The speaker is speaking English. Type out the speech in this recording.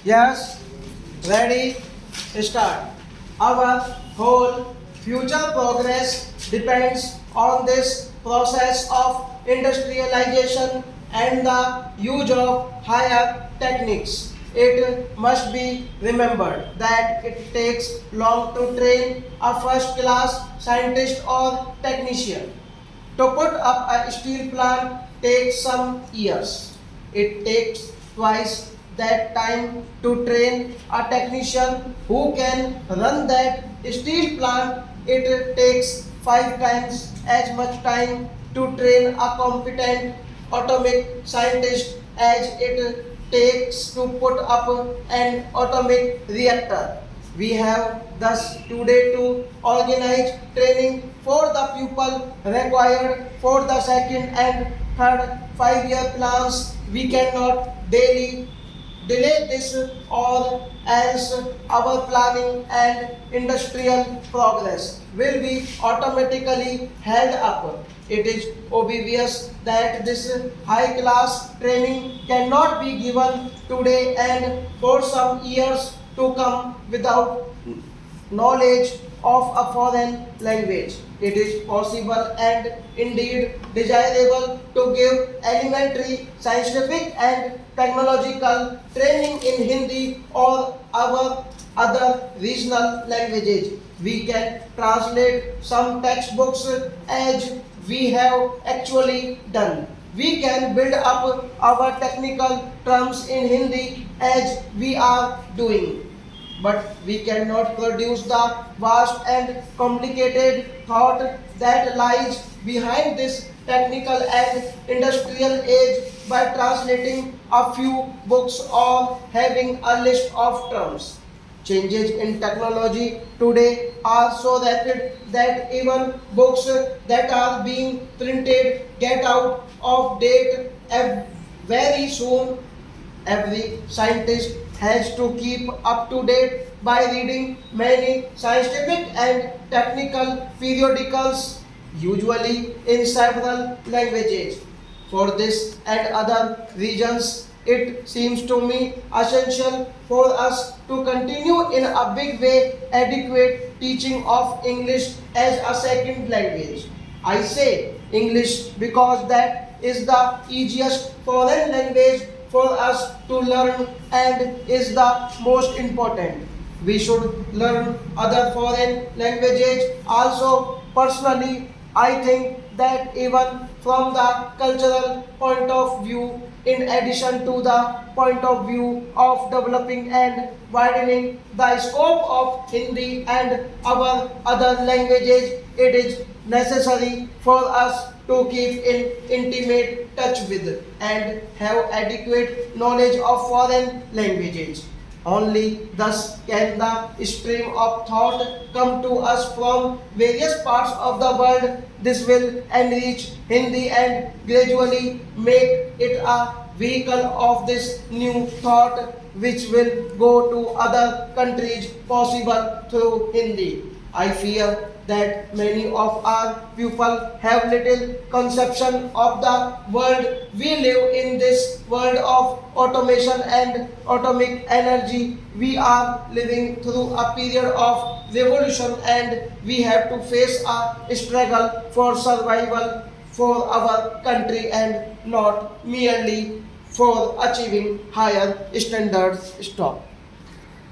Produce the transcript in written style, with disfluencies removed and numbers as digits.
Yes, ready, start. Our whole future progress depends on this process of industrialization and the use of higher techniques. It must be remembered that it takes long to train a first class scientist or technician. To put up a steel plant takes some years. It takes twice that time to train a technician who can run that steel plant. It takes 5 times as much time to train a competent atomic scientist as it takes to put up an atomic reactor. We have thus today to organize training for the pupil required for the second and third 5-year plans. We cannot daily delay this or else our planning and industrial progress will be automatically held up. It is obvious that this high class training cannot be given today and for some years to come without knowledge of a foreign language. It is possible and indeed desirable to give elementary scientific and technological training in Hindi or our other regional languages. We can translate some textbooks as we have actually done. We can build up our technical terms in Hindi as we are doing, but we cannot produce the vast and complicated thought that lies behind this technical and industrial age by translating a few books or having a list of terms. Changes in technology today are so rapid that even books that are being printed get out of date very soon. Every scientist has to keep up to date by reading many scientific and technical periodicals, usually in several languages. For this and other reasons, it seems to me essential for us to continue in a big way adequate teaching of English as a second language. I say English because that is the easiest foreign language for us to learn and is the most important. We should learn other foreign languages also. Personally, I think that even from the cultural point of view, in addition to the point of view of developing and widening the scope of Hindi and our other languages, it is necessary for us to keep in intimate touch with and have adequate knowledge of foreign languages. Only thus can the stream of thought come to us from various parts of the world. This will enrich Hindi and gradually make it a vehicle of this new thought which will go to other countries possible through Hindi. I fear that many of our pupils have little conception of the world we live in. This world of automation and atomic energy. We are living through a period of revolution and we have to face a struggle for survival for our country and not merely for achieving higher standards. Stop.